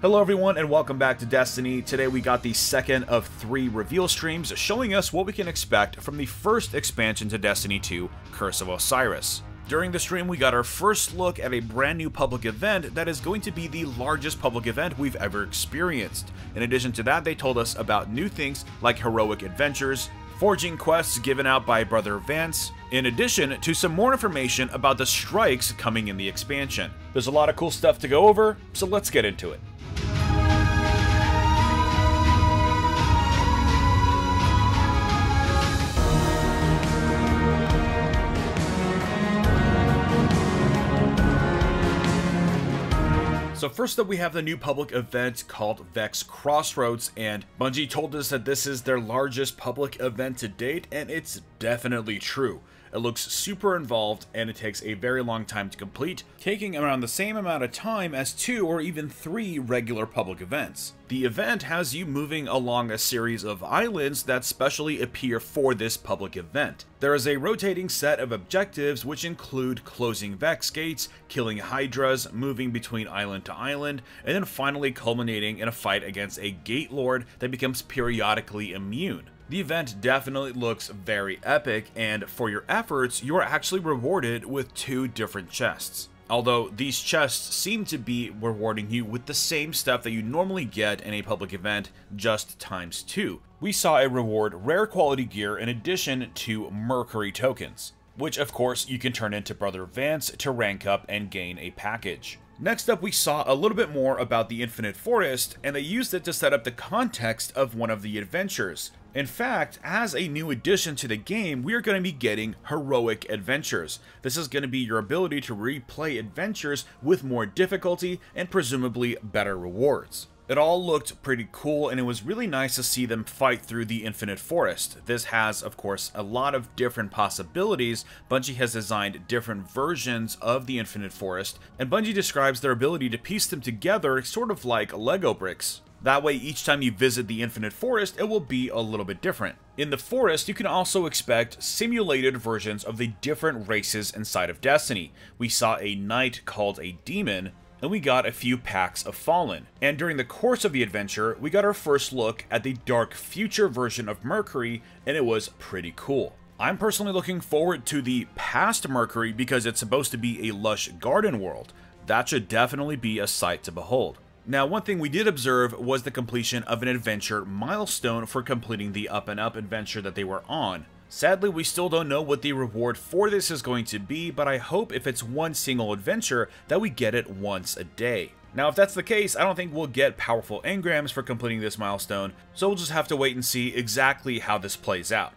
Hello everyone and welcome back to Destiny. Today we got the second of 3 reveal streams showing us what we can expect from the first expansion to Destiny 2, Curse of Osiris. During the stream we got our first look at a brand new public event that is going to be the largest public event we've ever experienced. In addition to that, they told us about new things like heroic adventures, forging quests given out by Brother Vance, in addition to some more information about the strikes coming in the expansion. There's a lot of cool stuff to go over, so let's get into it. So first up we have the new public event called Vex Crossroads, and Bungie told us that this is their largest public event to date, and it's definitely true. It looks super involved and it takes a very long time to complete, taking around the same amount of time as 2 or even 3 regular public events. The event has you moving along a series of islands that specially appear for this public event. There is a rotating set of objectives which include closing Vex gates, killing Hydras, moving between island to island, and then finally culminating in a fight against a Gate Lord that becomes periodically immune. The event definitely looks very epic, and for your efforts, you are actually rewarded with 2 different chests. Although these chests seem to be rewarding you with the same stuff that you normally get in a public event, just times 2. We saw a reward rare quality gear in addition to Mercury tokens, which of course you can turn into Brother Vance to rank up and gain a package. Next up, we saw a little bit more about the Infinite Forest, and they used it to set up the context of one of the adventures. In fact, as a new addition to the game, we are going to be getting heroic adventures. This is going to be your ability to replay adventures with more difficulty and presumably better rewards. It all looked pretty cool, and it was really nice to see them fight through the Infinite Forest. This has, of course, a lot of different possibilities. Bungie has designed different versions of the Infinite Forest, and Bungie describes their ability to piece them together sort of like Lego bricks. That way, each time you visit the Infinite Forest, it will be a little bit different. In the forest, you can also expect simulated versions of the different races inside of Destiny. We saw a knight called a demon, and we got a few packs of Fallen. And during the course of the adventure, we got our first look at the dark future version of Mercury, and it was pretty cool. I'm personally looking forward to the past Mercury because it's supposed to be a lush garden world. That should definitely be a sight to behold. Now, one thing we did observe was the completion of an adventure milestone for completing the Up and Up adventure that they were on. Sadly, we still don't know what the reward for this is going to be, but I hope if it's one single adventure that we get it once a day. Now, if that's the case, I don't think we'll get powerful engrams for completing this milestone, so we'll just have to wait and see exactly how this plays out.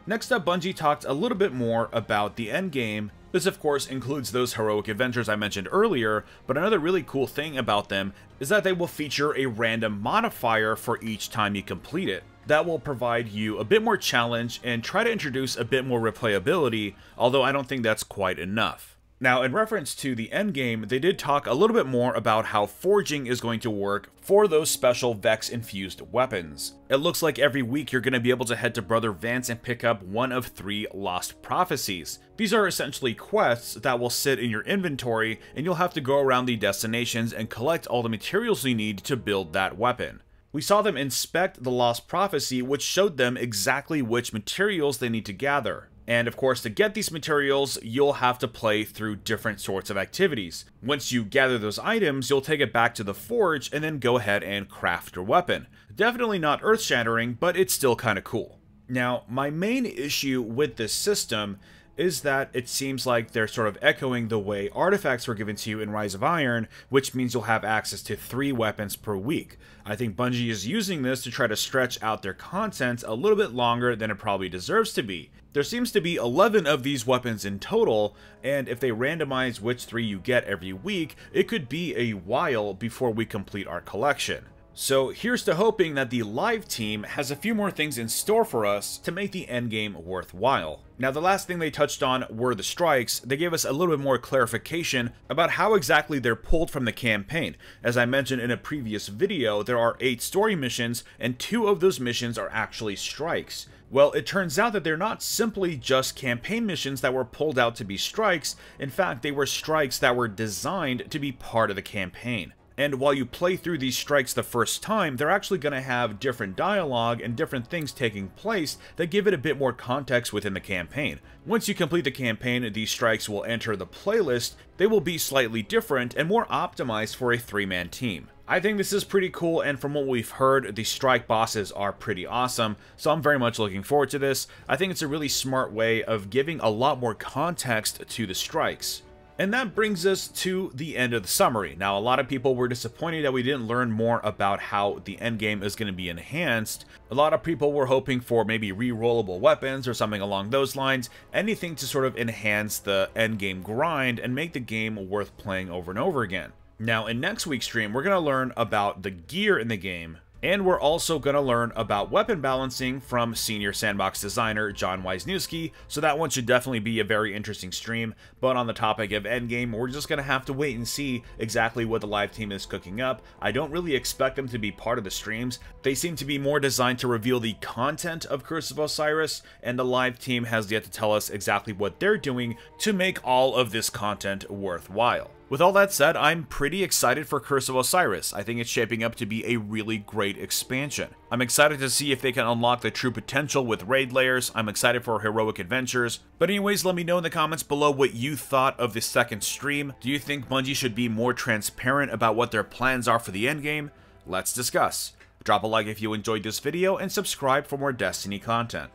Next up, Bungie talked a little bit more about the endgame. This of course includes those heroic adventures I mentioned earlier, but another really cool thing about them is that they will feature a random modifier for each time you complete it. That will provide you a bit more challenge and try to introduce a bit more replayability, although I don't think that's quite enough. Now, in reference to the endgame, they did talk a little bit more about how forging is going to work for those special Vex-infused weapons. It looks like every week you're going to be able to head to Brother Vance and pick up one of 3 lost prophecies. These are essentially quests that will sit in your inventory, and you'll have to go around the destinations and collect all the materials you need to build that weapon. We saw them inspect the lost prophecy, which showed them exactly which materials they need to gather. And of course, to get these materials, you'll have to play through different sorts of activities. Once you gather those items, you'll take it back to the forge and then go ahead and craft your weapon. Definitely not earth-shattering, but it's still kind of cool. Now, my main issue with this system is that it seems like they're sort of echoing the way artifacts were given to you in Rise of Iron, which means you'll have access to 3 weapons per week. I think Bungie is using this to try to stretch out their content a little bit longer than it probably deserves to be. There seems to be 11 of these weapons in total, and if they randomize which 3 you get every week, it could be a while before we complete our collection. So here's to hoping that the live team has a few more things in store for us to make the endgame worthwhile. Now, the last thing they touched on were the strikes. They gave us a little bit more clarification about how exactly they're pulled from the campaign. As I mentioned in a previous video, there are 8 story missions, and 2 of those missions are actually strikes. Well, it turns out that they're not simply just campaign missions that were pulled out to be strikes. In fact, they were strikes that were designed to be part of the campaign. And while you play through these strikes the first time, they're actually going to have different dialogue and different things taking place that give it a bit more context within the campaign. Once you complete the campaign, these strikes will enter the playlist. They will be slightly different and more optimized for a 3-man team. I think this is pretty cool, and from what we've heard, the strike bosses are pretty awesome, so I'm very much looking forward to this. I think it's a really smart way of giving a lot more context to the strikes. And that brings us to the end of the summary. Now, a lot of people were disappointed that we didn't learn more about how the endgame is going to be enhanced. A lot of people were hoping for maybe re-rollable weapons or something along those lines, anything to sort of enhance the endgame grind and make the game worth playing over and over again. Now, in next week's stream, we're going to learn about the gear in the game, and we're also going to learn about weapon balancing from senior sandbox designer John Wisniewski, so that one should definitely be a very interesting stream. But on the topic of Endgame, we're just going to have to wait and see exactly what the live team is cooking up. I don't really expect them to be part of the streams. They seem to be more designed to reveal the content of Curse of Osiris, and the live team has yet to tell us exactly what they're doing to make all of this content worthwhile. With all that said, I'm pretty excited for Curse of Osiris. I think it's shaping up to be a really great expansion. I'm excited to see if they can unlock the true potential with raid layers. I'm excited for heroic adventures. But anyways, let me know in the comments below what you thought of this second stream. Do you think Bungie should be more transparent about what their plans are for the endgame? Let's discuss. Drop a like if you enjoyed this video and subscribe for more Destiny content.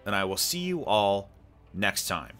And I will see you all next time.